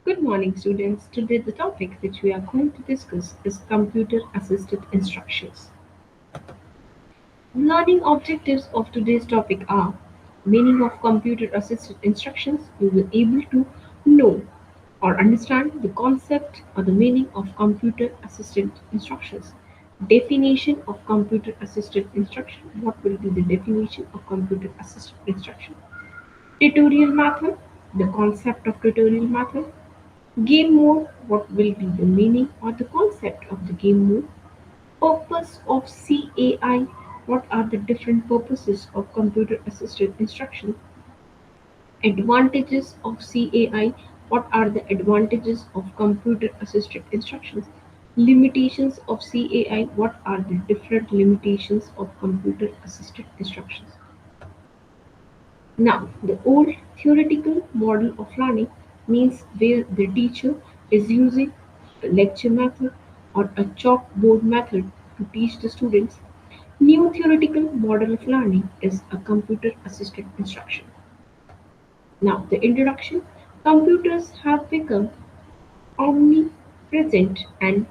Good morning, students. Today, the topic which we are going to discuss is computer assisted instructions. Learning objectives of today's topic are meaning of computer assisted instructions. You will able to know or understand the concept or the meaning of computer assisted instructions. Definition of computer assisted instruction. What will be the definition of computer assisted instruction? Tutorial method. The concept of tutorial method. Game mode, what will be the meaning or the concept of the game mode? Purpose of CAI, what are the different purposes of computer assisted instruction? Advantages of CAI, what are the advantages of computer assisted instructions? Limitations of CAI, what are the different limitations of computer assisted instructions? Now, the old theoretical model of learning means where the teacher is using a lecture method or a chalkboard method to teach the students. New theoretical model of learning is a computer assisted instruction. Now, the introduction. Computers have become omnipresent and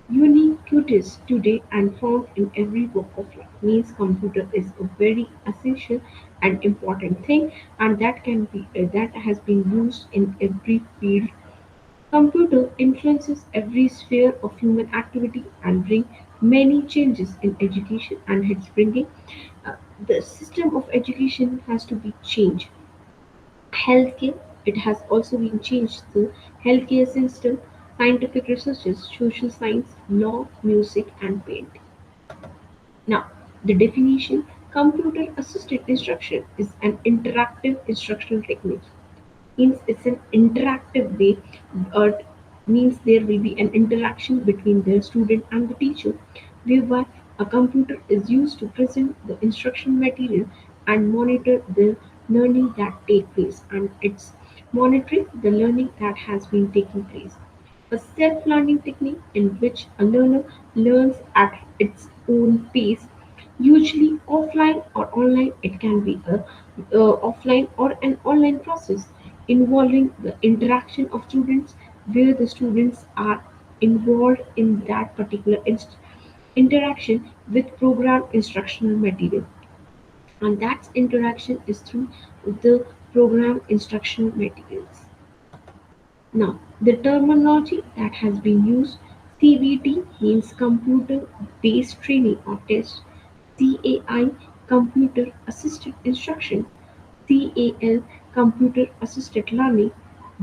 ubiquitous today and found in every walk of life. Means computer is a very essential and important thing, and that has been used in every field. Computer influences every sphere of human activity and bring many changes in education, and it's bringing uh, the system of education has to be changed. Healthcare, it has also been changed. The healthcare system, scientific researches, social science, law, music, and painting. Now, the definition: computer assisted instruction is an interactive instructional technique. Means it's an interactive way, uh, means there will be an interaction between the student and the teacher, whereby a computer is used to present the instruction material and monitor the learning that take place, and it's monitoring the learning that has been taking place. A self-learning technique in which a learner learns at its own pace, usually offline or online. It can be a offline or an online process involving the interaction of students, where the students are involved in that particular interaction with program instructional material, and that interaction is through the program instructional materials. Now, the terminology that has been used: CBT means computer based training or test, CAI computer assisted instruction, CAL computer assisted learning,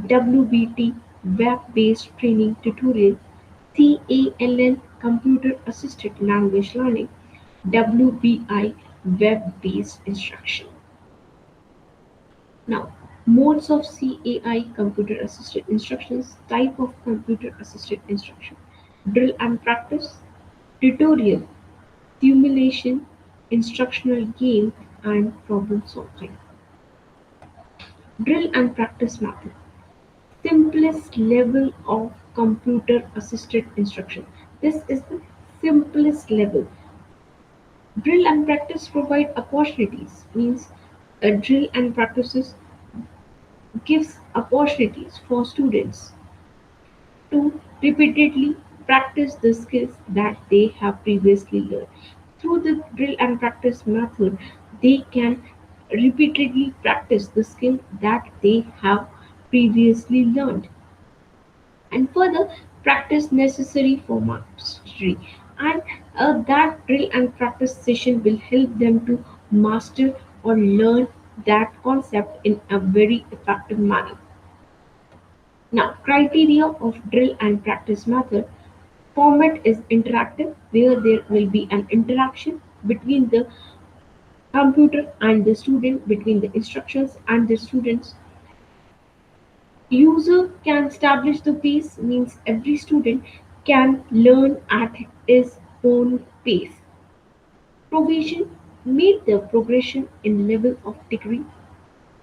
WBT web based training tutorial, CALL computer assisted language learning, WBI web based instruction. Now, modes of CAI computer assisted instructions, type of computer assisted instruction: drill and practice, tutorial, simulation, instructional game, and problem solving. Drill and practice method: simplest level of computer assisted instruction. This is the simplest level. Drill and practice provide opportunities, means a drill and practices gives opportunities for students to repeatedly practice the skills that they have previously learned. Through the drill and practice method, they can repeatedly practice the skill that they have previously learned, and further practice necessary for mastery. And that drill and practice session will help them to master or learn that concept in a very effective manner. Now, criteria of drill and practice method: format is interactive, where there will be an interaction between the computer and the student, between the instructions and the students. User can establish the pace, means every student can learn at his own pace. Provision made the progression in level of degree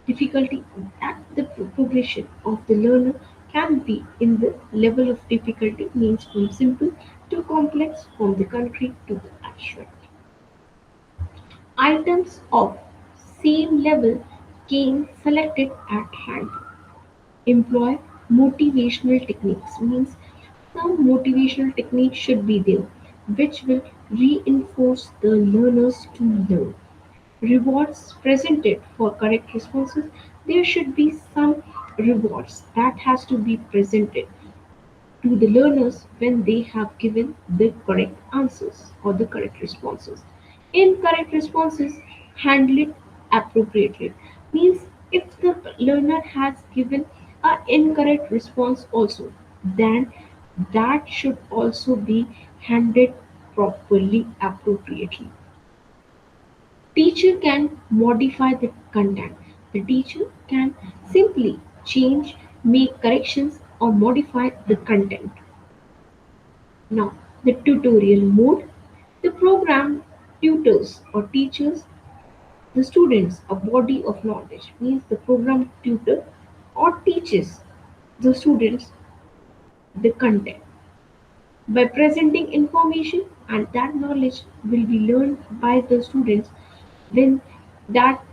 difficulty, that the progression of the learner can be in the level of difficulty, means from simple to complex, from the concrete to the abstract. Items of same level can selected at random. Employ Motivational techniques means some motivational techniques should be there which will reinforce the learners to learn. Rewards presented for correct responses. There should be some rewards that has to be presented to the learners when they have given the correct answers or the correct responses. Incorrect responses, handle it appropriately. Means if the learner has given an incorrect response also, then that should also be handled properly, appropriately. Teacher can modify the content. The teacher can simply change, make corrections or modify the content. Now, the tutorial mode. The program tutors or teaches the students a body of knowledge. Means the program tutor or teaches the students the content by presenting information, and that knowledge will be learned by the students when that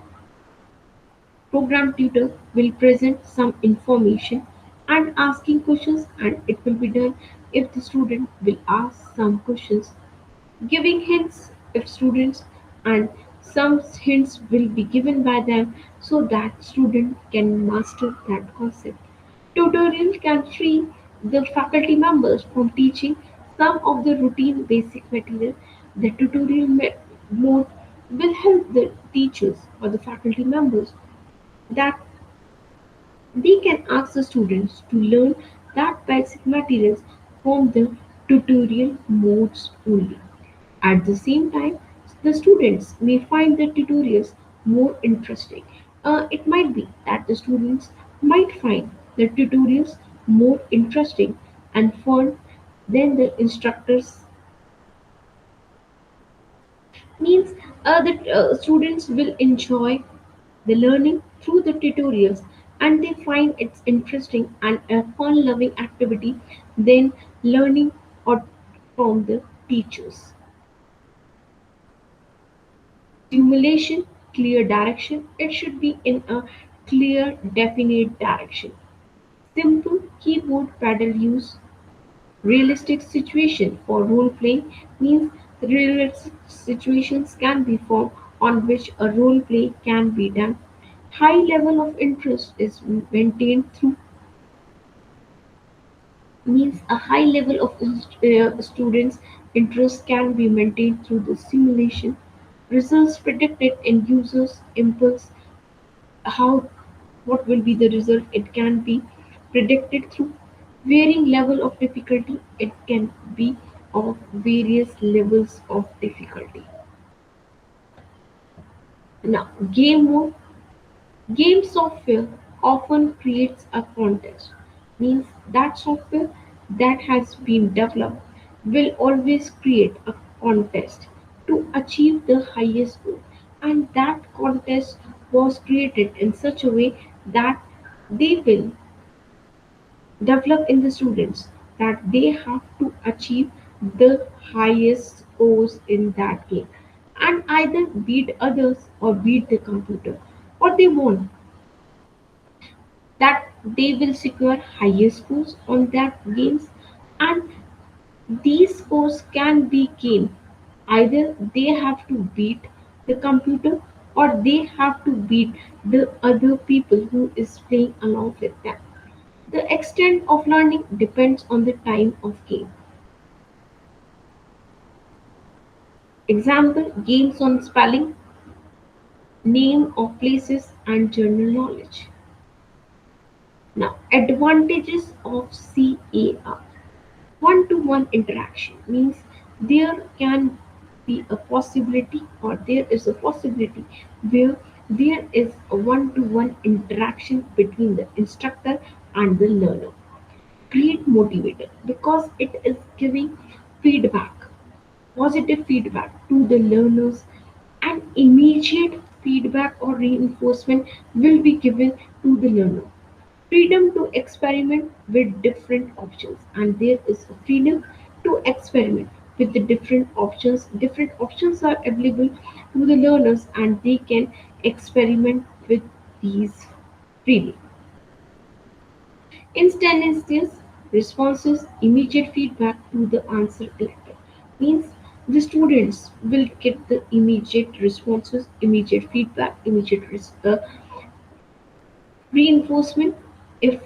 program tutor will present some information and asking questions, and it will be done if the student will ask some questions, giving hints if students, and some hints will be given by them so that student can master that concept. Tutorial can free the faculty members from teaching some of the routine basic material. The mode will help the teachers or the faculty members that they can ask the students to learn that basic materials from the tutorial modes only. At the same time, the students may find the tutorials more interesting. It might be that the students might find the tutorials more interesting and fun than the instructors. Means that students will enjoy the learning through the tutorials, and they find it's interesting and a fun loving activity than learning or from the teachers. Stimulation, clear direction. It should be in a clear, definite direction. Simple keyboard paddle use. Realistic situation for role playing means realistic situations can be formed on which a role play can be done. High level of interest is maintained through means a high level of students' interest can be maintained through the simulation. Results predicted in users' impulse. How what will be the result? It can be predicted through varying level of difficulty. It can be of various levels of difficulty. Now, game mode. Game software often creates a contest. Means that software that has been developed will always create a contest to achieve the highest score. And that contest was created in such a way that they will develop in the students that they have to achieve the highest scores in that game and either beat others or beat the computer, or they want that they will secure highest scores on that games, and these scores can be gained either they have to beat the computer or they have to beat the other people who is playing along with them. The extent of learning depends on the time of game. Example, games on spelling, name of places, and general knowledge. Now, advantages of CAR. One-to-one interaction means there can be a possibility or there is a possibility where there is a one-to-one interaction between the instructor and the learner. Great motivator because it is giving feedback, positive feedback to the learners, and immediate feedback or reinforcement will be given to the learner. Freedom to experiment with different options, and there is a freedom to experiment with the different options are available to the learners and they can experiment with these freely. Instantaneous responses, immediate feedback to the answer collected. Means the students will get the immediate responses, immediate feedback, immediate reinforcement if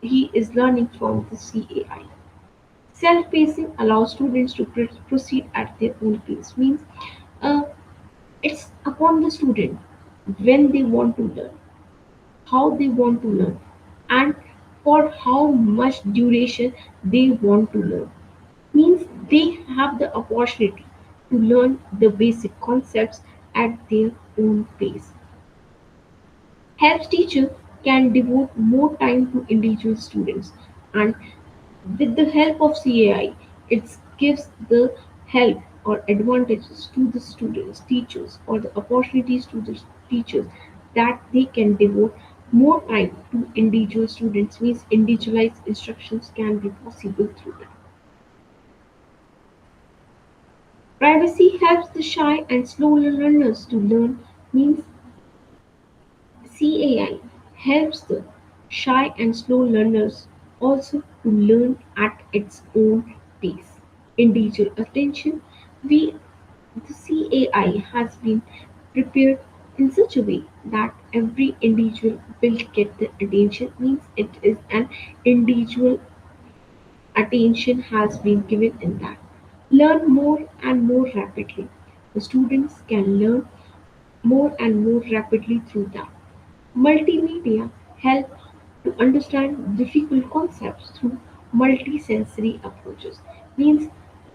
he is learning from the CAI. Self-pacing allows students to proceed at their own pace. Means uh, it's upon the student when they want to learn, how they want to learn, and for how much duration they want to learn. Means they have the opportunity to learn the basic concepts at their own pace. Helps teacher can devote more time to individual students, and with the help of CAI, it gives the help or advantages to the students, teachers, or the opportunities to the teachers that they can devote more time to individual students. Means individualized instructions can be possible through that. Privacy helps the shy and slow learners to learn. Means CAI helps the shy and slow learners also to learn at its own pace. Individual attention. We The CAI has been prepared in such a way that every individual will get the attention. Means it is an individual attention has been given in that. Learn more and more rapidly. The students can learn more and more rapidly through that. Multimedia help to understand difficult concepts through multisensory approaches. Means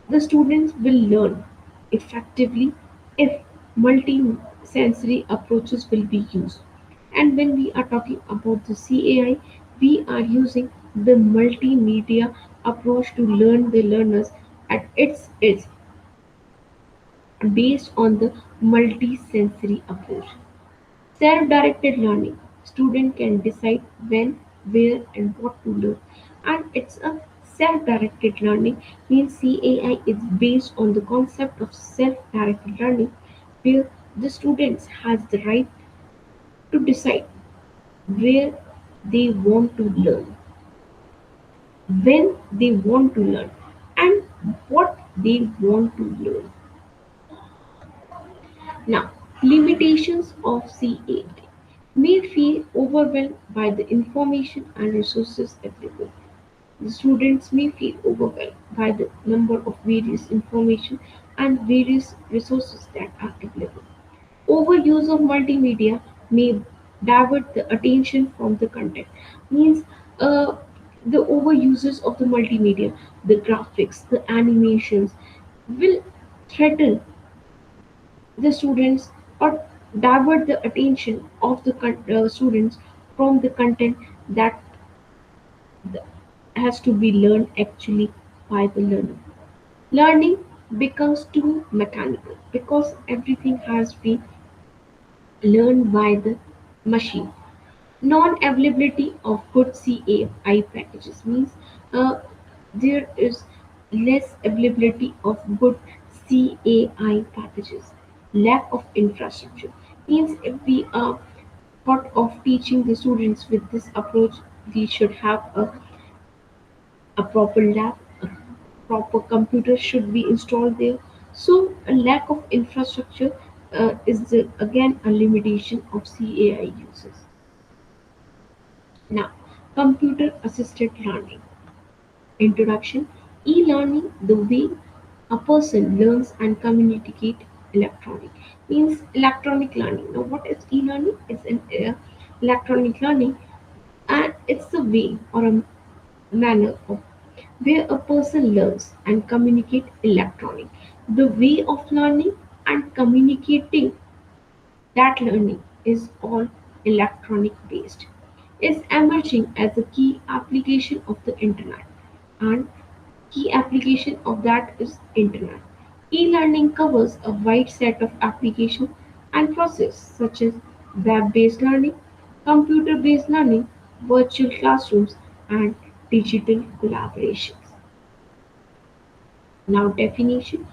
the students will learn effectively if multisensory approaches will be used. And when we are talking about the CAI, we are using the multimedia approach to learn the learners at its edge based on the multisensory approach. Self-directed learning: student can decide when, where and what to learn, and it's a self-directed learning. Means CAI is based on the concept of self-directed learning, where the students has the right to decide where they want to learn, when they want to learn, and what they want to learn. Now, limitations of CAI may feel overwhelmed by the information and resources available. The students may feel overwhelmed by the number of various information and various resources that are available. Overuse of multimedia may divert the attention from the content. Means uh, the overuses of the multimedia, the graphics, the animations will threaten the students or divert the attention of the students from the content that has to be learned actually by the learner. Learning becomes too mechanical because everything has been learned by the machine. Non-availability of good CAI packages means uh, there is less availability of good CAI packages. Lack of infrastructure means if we are thought of teaching the students with this approach, we should have a proper lab, a proper computer should be installed there. So a lack of infrastructure is again a limitation of CAI users. Now, computer assisted learning. Introduction: e-learning, the way a person learns and communicate electronic. Means electronic learning. Now, what is e-learning? It's an electronic learning, and it's a way or a manner of where a person learns and communicate electronic. The way of learning and communicating that learning is all electronic based, is emerging as a key application of the internet, and key application of that is internet. E-learning covers a wide set of application and process such as web-based learning, computer-based learning, virtual classrooms, and digital collaborations. Now, definition: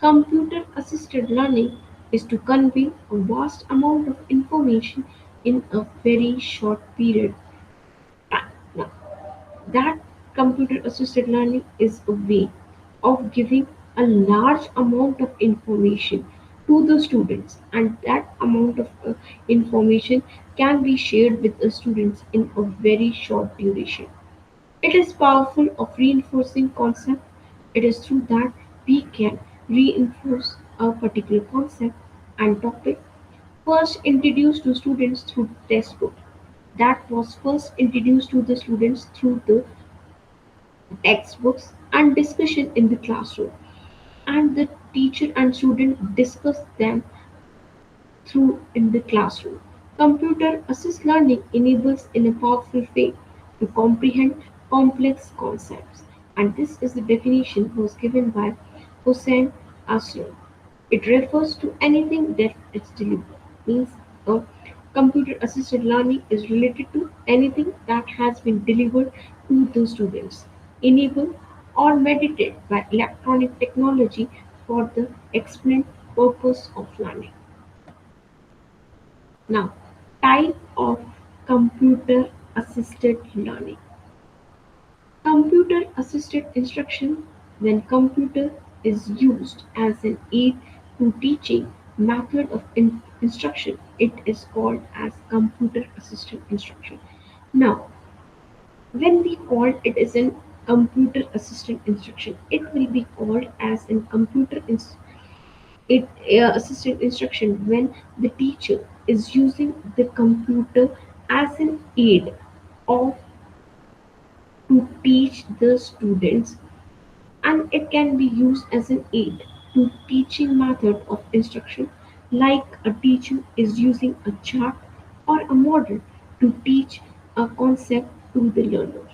computer assisted learning is to convey a vast amount of information in a very short period of time. Now, That computer assisted learning is a way of giving a large amount of information to the students, and that amount of information can be shared with the students in a very short duration. It is powerful of reinforcing concept. It is through that we can reinforce a particular concept and topic first introduced to students through textbook, that was first introduced to the students through the textbooks and discussion in the classroom, and the teacher and student discuss them through in the classroom. Computer assisted learning enables in a powerful way to comprehend complex concepts, and this is the definition was given by Hussein Aslam. It refers to anything that is delivered. Means a computer assisted learning is related to anything that has been delivered to the students, enabled or mediated by electronic technology for the explained purpose of learning. Now, type of computer assisted learning. Computer assisted instruction, when computer is used as an aid to teaching method of instruction, it is called as computer assisted instruction. Now, when we call it as an computer assisted instruction, it will be called as an it assisted instruction when the teacher is using the computer as an aid of to teach the students, and it can be used as an aid to teaching method of instruction, like a teacher is using a chart or a model to teach a concept to the learners.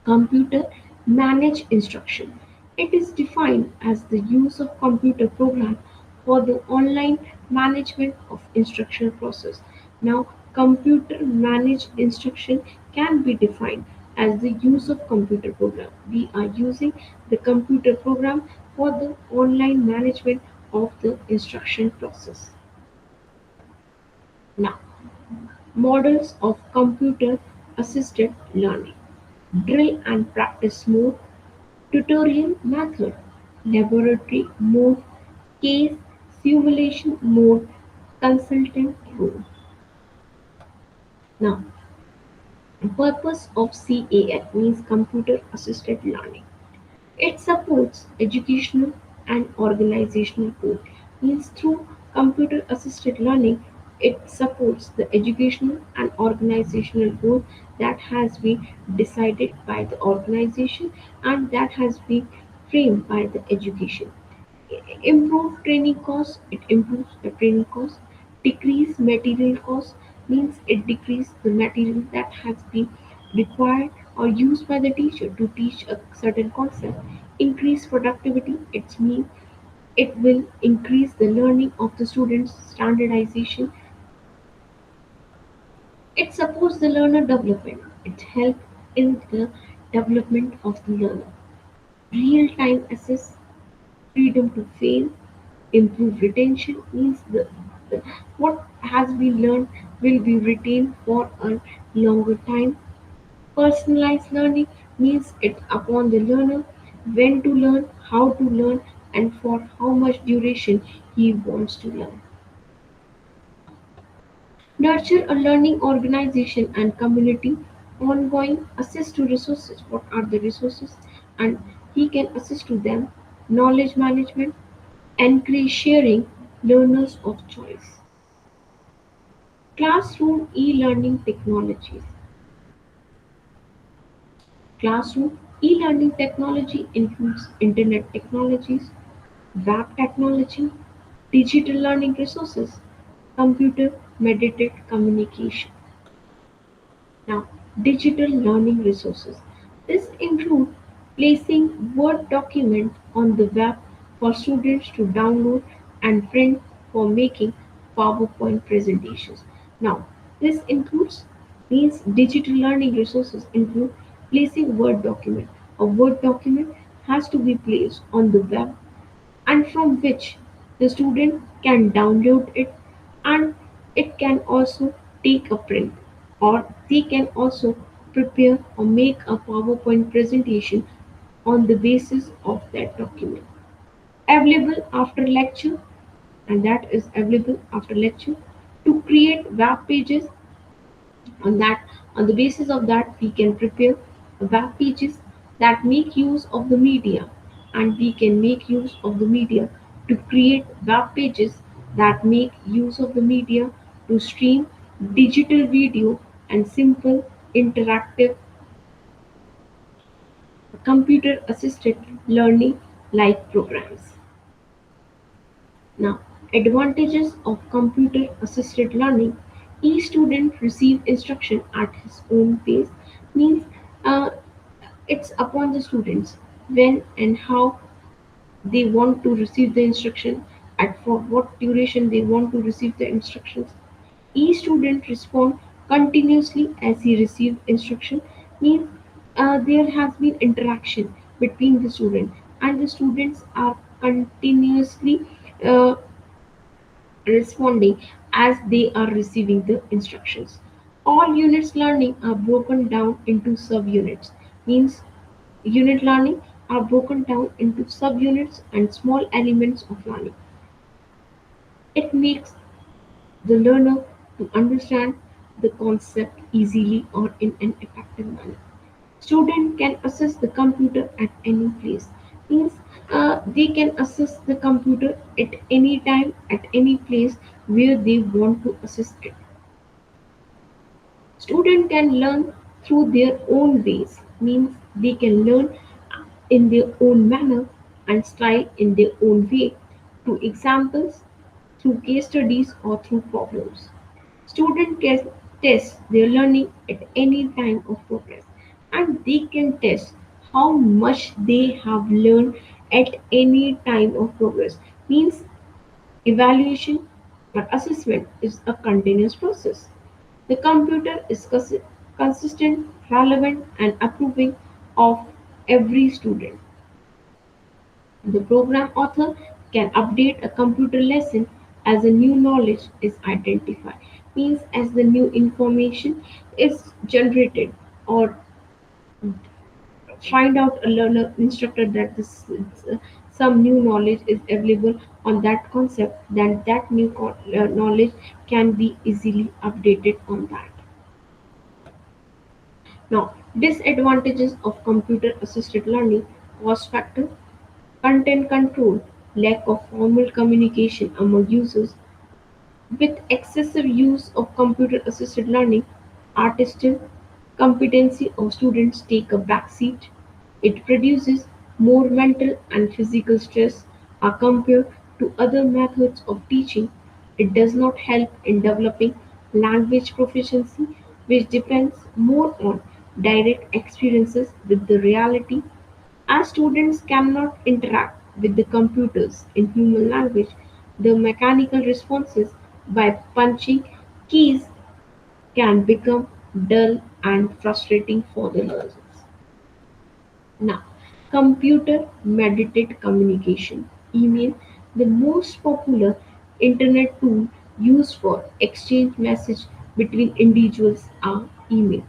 Computer manage instruction. It is defined as the use of computer program for the online management of instruction process. Now, computer managed instruction can be defined as the use of computer program. We are using the computer program for the online management of the instruction process. Now, models of computer assisted learning. Drill and practice mode, tutorial method, laboratory mode, case simulation mode, consultant role. Now, purpose of CAL means computer assisted learning. It supports educational and organizational goals. Means through computer assisted learning, it supports the educational and organizational goal that has been decided by the organization and that has been framed by the education. Improve training costs, it improves the training costs. Decrease material costs means it decreases the material that has been required or used by the teacher to teach a certain concept. Increase productivity, it means it will increase the learning of the students, standardization. It supports the learner development. It helps in the development of the learner. Real time assess, freedom to fail, improve retention means the what has been learned will be retained for a longer time. Personalized learning means it upon the learner when to learn, how to learn, and for how much duration he wants to learn. Nurture a learning organization and community. Ongoing assist to resources. What are the resources? And he can assist to them. Knowledge management, encourage sharing, learners of choice. Classroom e-learning technologies. Classroom e-learning technology includes internet technologies, web technology, digital learning resources, computer-mediated communication. Now, digital learning resources. This include placing Word document on the web for students to download and print for making PowerPoint presentations. Now, this includes means digital learning resources include placing Word document. A Word document has to be placed on the web and from which the student can download it, and it can also take a print or they can also prepare or make a PowerPoint presentation on the basis of that document. Available after lecture, and that is available after lecture to create web pages on that. On the basis of that, we can prepare web pages that make use of the media, and we can make use of the media to create web pages that make use of the media to stream digital video and simple interactive computer assisted learning like programs. Now, advantages of computer assisted learning. Each student receive instruction at his own pace, means uh, it's upon the students when and how they want to receive the instruction, at for what duration they want to receive the instructions. Each student respond continuously as he receives instruction, means there has been interaction between the student, and the students are continuously uh, responding as they are receiving the instructions. All units learning are broken down into subunits, means unit learning are broken down into subunits and small elements of learning. It makes the learner to understand the concept easily or in an effective manner. Student can access the computer at any place, means they can access the computer at any time, at any place where they want to access it. Student can learn through their own ways, means they can learn in their own manner and style in their own way, through examples, through case studies, or through problems. Student can test their learning at any time of progress, and they can test how much they have learned at any time of progress. Means evaluation or assessment is a continuous process. The computer is consistent, relevant, and approving of every student. The program author can update a computer lesson as a new knowledge is identified, means as the new information is generated, or find out a learner instructor that some new knowledge is available on that concept, then that new knowledge can be easily updated on that. Now, disadvantages of computer assisted learning: cost factor, content control, lack of formal communication among users. With excessive use of computer assisted learning, artistic competency of students take a backseat. It produces more mental and physical stress compared to other methods of teaching. It does not help in developing language proficiency, which depends more on direct experiences with the reality. As students cannot interact with the computers in human language, the mechanical responses by punching keys can become dull and frustrating for the learners. Now, computer mediated communication. Email, the most popular internet tool used for exchange message between individuals, are email.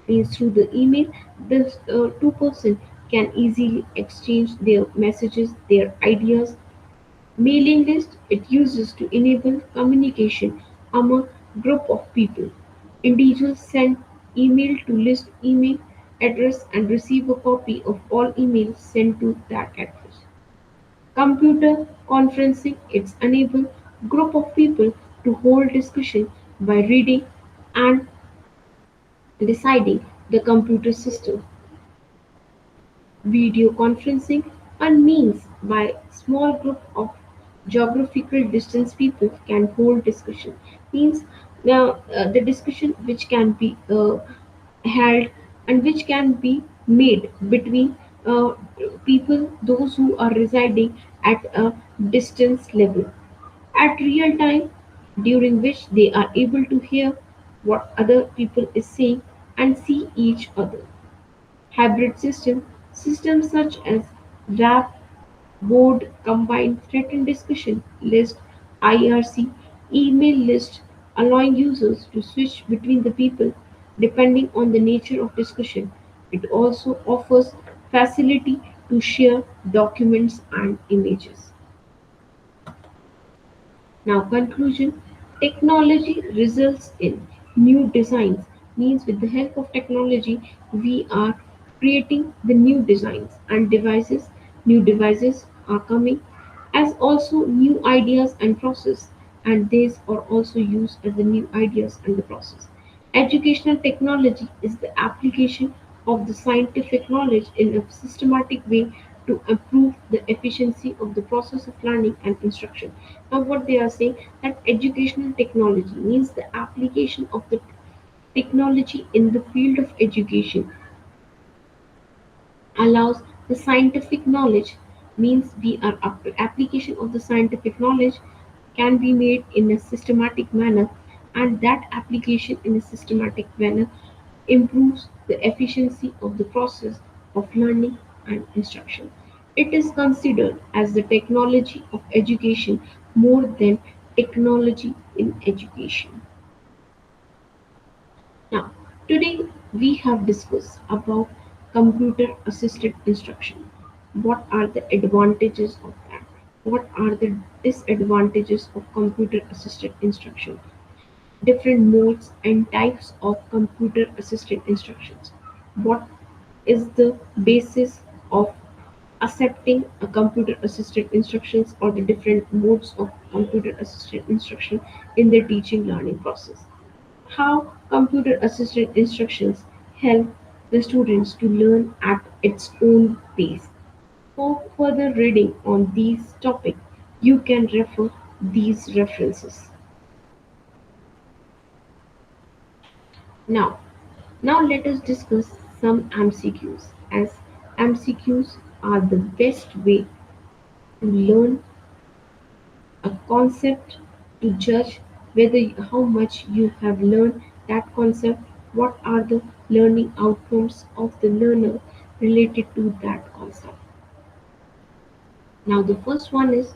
Means through the email, the two person can easily exchange their messages, their ideas. Mailing list, it uses to enable communication among group of people. Individuals send email to list email address and receive a copy of all emails sent to that address. Computer conferencing, it enables group of people to hold discussion by reading and deciding the computer system. Video conferencing, a means by small group of geographical distance people can hold discussion, means the discussion which can be held and which can be made between people those who are residing at a distance level at real time, during which they are able to hear what other people is saying and see each other. Hybrid system, systems such as RAP, board combined thread and discussion list, IRC, email list, allowing users to switch between the people depending on the nature of discussion. It also offers facility to share documents and images. Now, conclusion, technology results in new designs, means with the help of technology, we are creating the new designs and devices. New devices are coming as also new ideas and process, and these are also used as the new ideas and the process. Educational technology is the application of the scientific knowledge in a systematic way to improve the efficiency of the process of learning and instruction. Now, what they are saying that educational technology means the application of the technology in the field of education allows the scientific knowledge, means we are application of the scientific knowledge can be made in a systematic manner, and that application in a systematic manner improves the efficiency of the process of learning and instruction. It is considered as the technology of education more than technology in education. Now, today we have discussed about computer assisted instruction. What are the advantages of that? What are the disadvantages of computer assisted instruction? Different modes and types of computer assisted instructions. What is the basis of accepting a computer assisted instructions or the different modes of computer assisted instruction in the teaching learning process? How computer assisted instructions help the students to learn at its own pace. For further reading on these topics, you can refer these references. Now, now let us discuss some MCQs, as MCQs are the best way to learn a concept, to judge whether how much you have learned that concept, what are the learning outcomes of the learner related to that concept. Now the first one is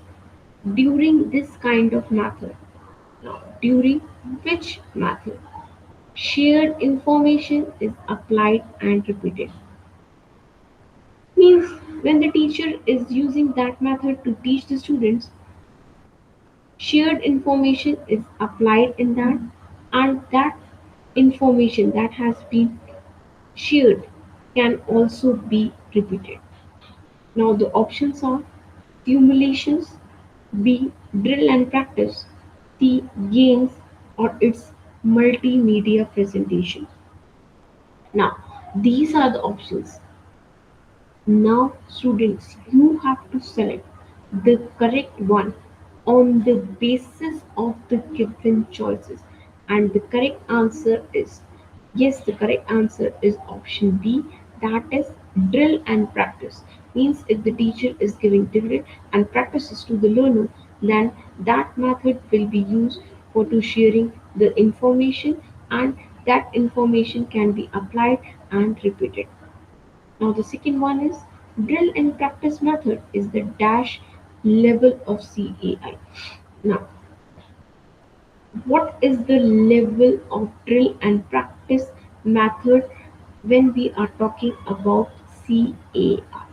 during this kind of method. Now during which method shared information is applied and repeated, means when the teacher is using that method to teach the students, shared information is applied in that, and that information that has been shared can also be repeated. Now the options are simulations, B drill and practice, C games, or its multimedia presentation. Now these are the options. Now students, you have to select the correct one on the basis of the given choices, and the correct answer is yes, the correct answer is option B, that is drill and practice. Means if the teacher is giving drill and practices to the learner, then that method will be used for to sharing the information, and that information can be applied and repeated. Now the second one is drill and practice method is the dash level of CAI. Now, what is the level of drill and practice method when we are talking about CAI?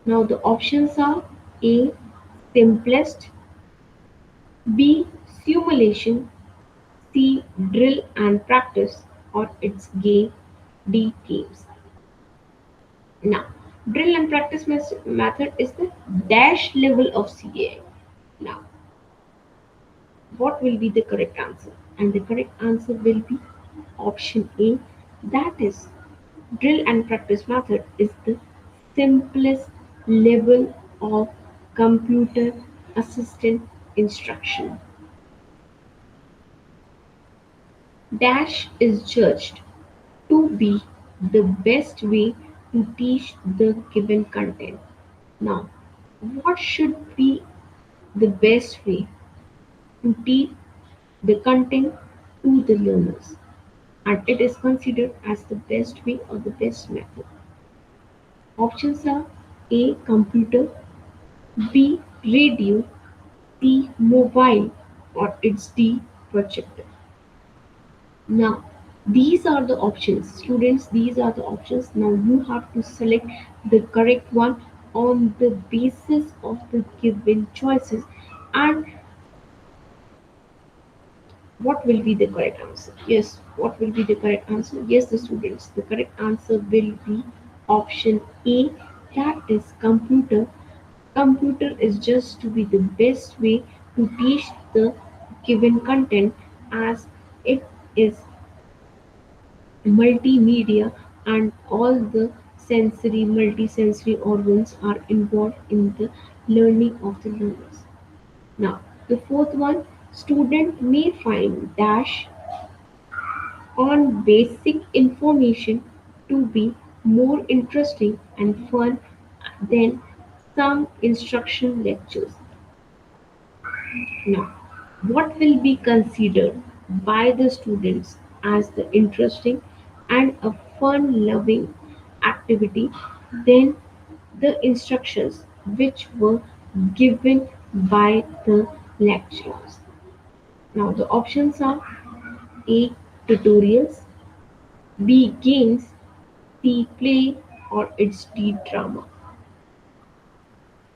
Now the options are A simplest, B simulation, C drill and practice, or its game, D games. Now, drill and practice method is the dash level of CAI. Now, what will be the correct answer? And the correct answer will be option A, that is drill and practice method is the simplest level of computer assisted instruction. Dash is judged to be the best way to teach the given content. Now, what should be the best way to teach the content to the learners? And it is considered as the best way or the best method. Options are A. Computer, B. Radio, C. Mobile, or it's D. Projector. Now, These are the options, students. These are the options. Now you have to select the correct one on the basis of the given choices. And what will be the correct answer? Yes, what will be the correct answer? Yes, the students, the correct answer will be option A, that is computer. Computer is just to be the best way to teach the given content, as it is multimedia and all the sensory multisensory organs are involved in the learning of the learners. Now, the fourth one, student may find dash on basic information to be more interesting and fun than some instruction lectures. Now, what will be considered by the students as the interesting and a fun loving activity than the instructions which were given by the lecturers? Now, the options are A. Tutorials, B. Games, C. Play, or it's D. Drama.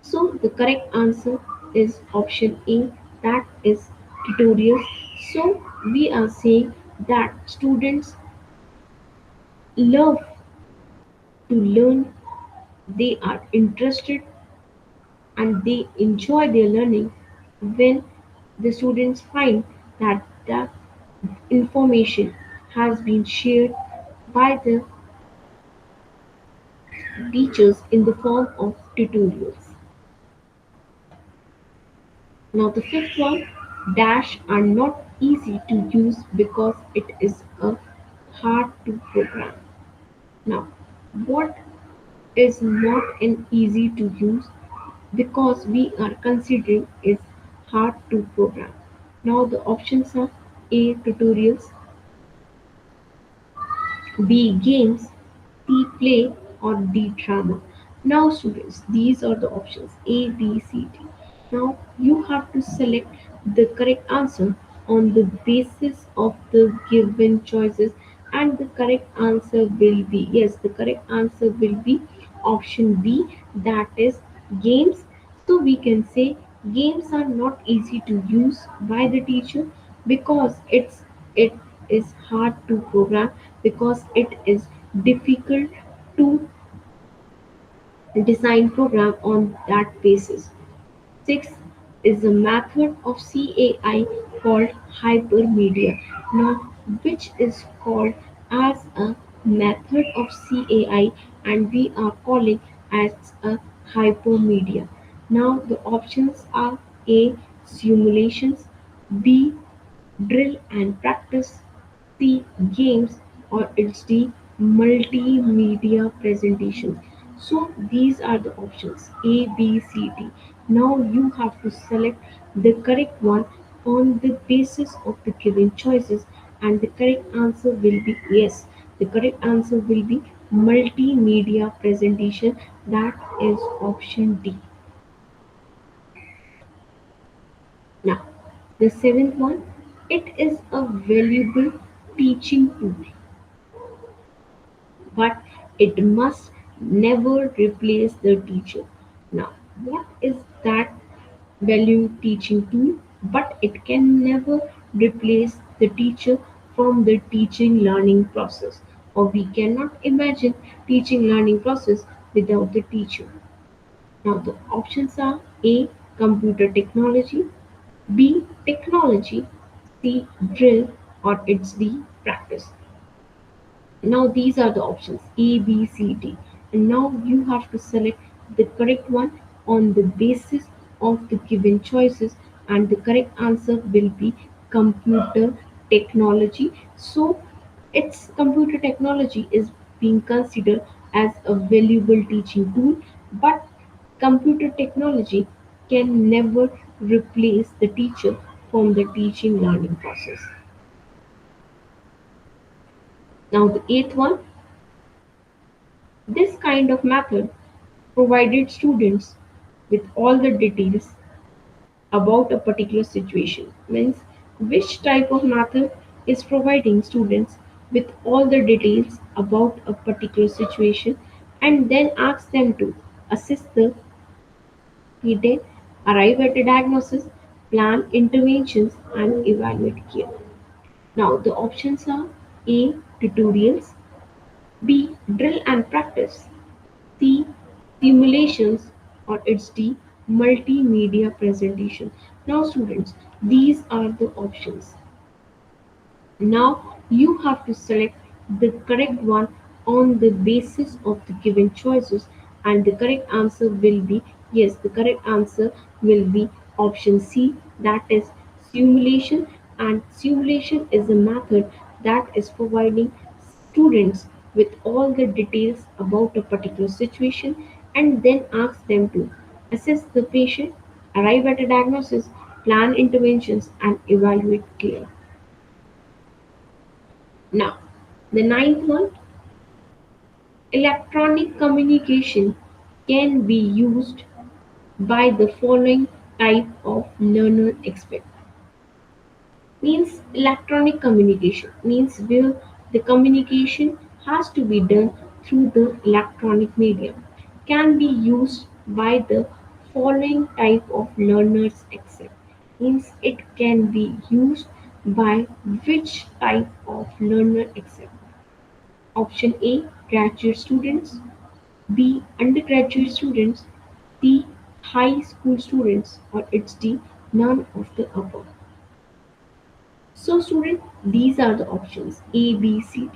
So the correct answer is option A, that is tutorials. So we are saying that students love to learn, they are interested and they enjoy their learning when the students find that the information has been shared by the teachers in the form of tutorials. Now the fifth one, dash are not easy to use because it is a hard to program. Now, what is not an easy to use because we are considering is hard to program. Now the options are A. Tutorials, B. Games, C. Play, or D. Drama. Now students, these are the options A, B, C, D. Now you have to select the correct answer on the basis of the given choices, and the correct answer will be, yes, the correct answer will be option B, that is games. So we can say games are not easy to use by the teacher because it is hard to program, because it is difficult to design program on that basis. 6 is a method of CAI called hypermedia. Now, which is called as a method of CAI and we are calling as a hypermedia. Now, the options are A. Simulations, B. Drill and practice, C. Games, or it's D. Multimedia presentations. So these are the options A, B, C, D. Now you have to select the correct one on the basis of the given choices, and the correct answer will be yes. The correct answer will be multimedia presentation. That is option D. Now, the seventh one, it is a valuable teaching tool, but it must never replace the teacher. Now, what is that value teaching tool? But it can never replace the teacher from the teaching learning process, or we cannot imagine teaching learning process without the teacher. Now, the options are A. Computer technology, B. Technology, C. Drill, or it's D. Practice. Now these are the options A, B, C, D. And now you have to select the correct one on the basis of the given choices, and the correct answer will be computer technology. So its computer technology is being considered as a valuable teaching tool, but computer technology can never replace the teacher from the teaching learning process. Now the eighth one, this kind of method provided students with all the details about a particular situation. Means which type of method is providing students with all the details about a particular situation and then ask them to assess the detail, arrive at a diagnosis, plan interventions, and evaluate care. Now, the options are A. Tutorials, B. Drill and practice, C. Simulations, or it's D. Multimedia presentation. Now, students, these are the options. Now you have to select the correct one on the basis of the given choices, and the correct answer will be yes, the correct answer will be option C, that is simulation. And simulation is a method that is providing students with all the details about a particular situation and then ask them to assess the patient, arrive at a diagnosis, plan interventions, and evaluate care. Now, the ninth one, electronic communication can be used by the following type of learner expect. Means electronic communication means where the communication has to be done through the electronic medium can be used by the following type of learners except means it can be used by which type of learner except. Option A, graduate students; B, undergraduate students; C, high school students; or it's D, none of the above. So student, these are the options A, B, C, D.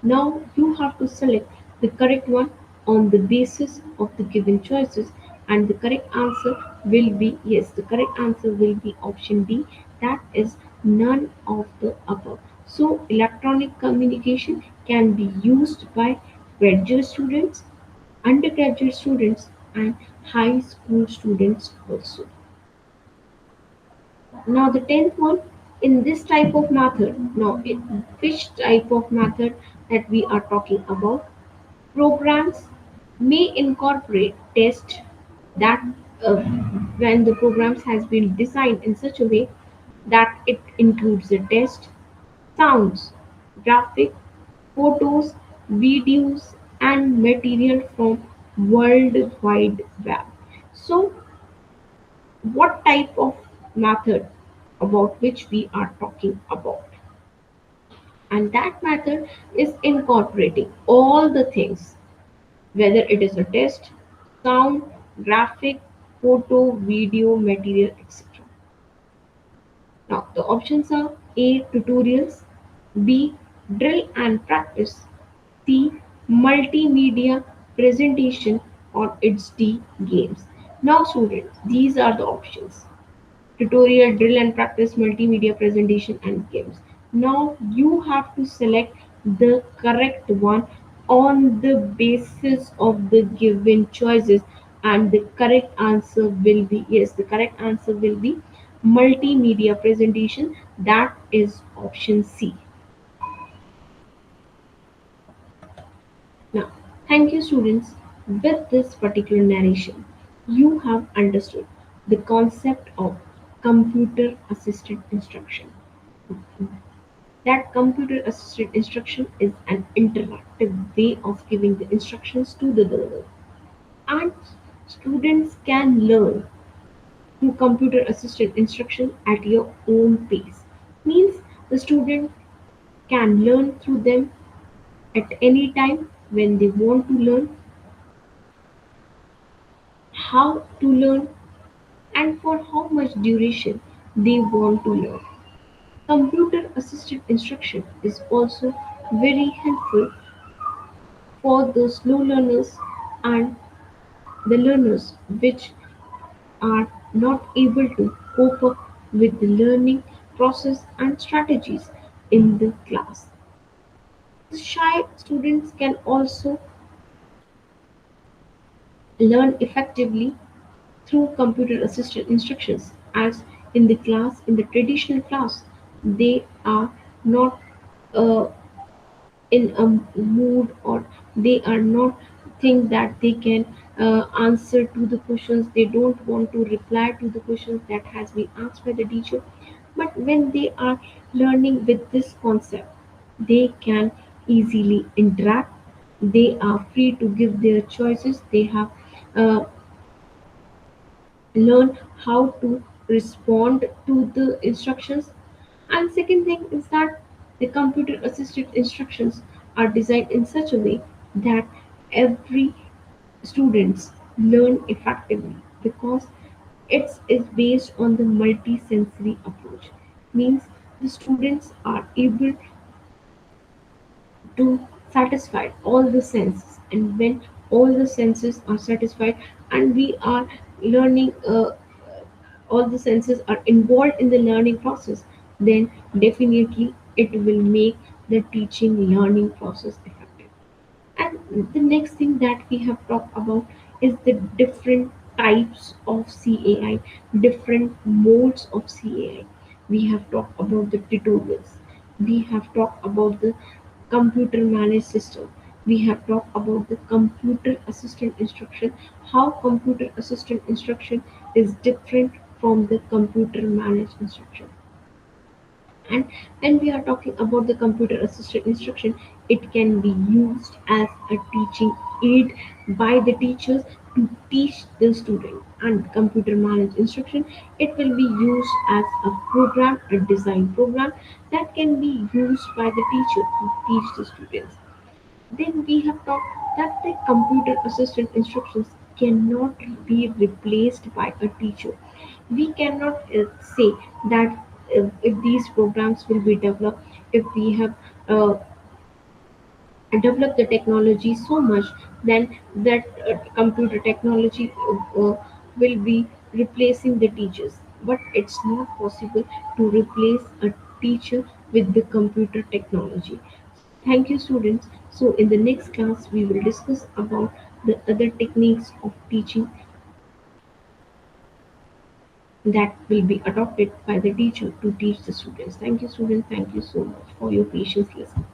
Now you have to select the correct one on the basis of the given choices, and the correct answer will be yes, the correct answer will be option D, that is none of the above. So electronic communication can be used by graduate students, undergraduate students, and high school students also. Now the tenth one, in this type of method, now which type of method that we are talking about? Programs may incorporate tests that when the programs has been designed in such a way that it includes the test, sounds, graphic, photos, videos, and material from World Wide Web. So what type of method about which we are talking about? And that method is incorporating all the things, whether it is a test, sound, graphic, photo, video, material, etc. Now the options are A. Tutorials, B. Drill and practice, C. Multimedia presentation, or it's D. Games. Now students, these are the options: tutorial, drill and practice, multimedia presentation, and games. Now you have to select the correct one on the basis of the given choices, and the correct answer will be yes, the correct answer will be multimedia presentation, that is option C. Now, thank you students. With this particular narration, you have understood the concept of computer assisted instruction. That computer assisted instruction is an interactive way of giving the instructions to the learner. And students can learn through computer assisted instruction at your own pace. Means the student can learn through them at any time when they want to learn, how to learn, and for how much duration they want to learn. Computer assisted instruction is also very helpful for the slow learners and the learners which are not able to cope up with the learning process and strategies in the class. Shy students can also learn effectively through computer assisted instructions, as in the traditional class they are not uh, in a mood, or they are not think that they can answer to the questions, they don't want to reply to the questions that has been asked by the teacher. But when they are learning with this concept, they can easily interact. They are free to give their choices. They have uh, learn how to respond to the instructions. And second thing is that the computer assisted instructions are designed in such a way that every students learn effectively because it is based on the multi-sensory approach. Means the students are able to satisfy all the senses, and when all the senses are satisfied and we are learning, all the senses are involved in the learning process, then definitely it will make the teaching learning process effective. And the next thing that we have talked about is the different types of CAI, different modes of CAI. We have talked about the tutorials. We have talked about the computer managed system. We have talked about the computer assistant instruction, how computer assistant instruction is different from the computer managed instruction. And when we are talking about the computer assisted instruction, it can be used as a teaching aid by the teachers to teach the student. And computer managed instruction, it will be used as a program, a design program that can be used by the teacher to teach the students. Then we have talked that the computer assisted instructions cannot be replaced by a teacher. We cannot say that if these programs will be developed, if we have uh, developed the technology so much, then that computer technology will be replacing the teachers. But it's not possible to replace a teacher with the computer technology. Thank you, students. So, in the next class, we will discuss about the other techniques of teaching that will be adopted by the teacher to teach the students. Thank you, students. Thank you so much for your patience listening.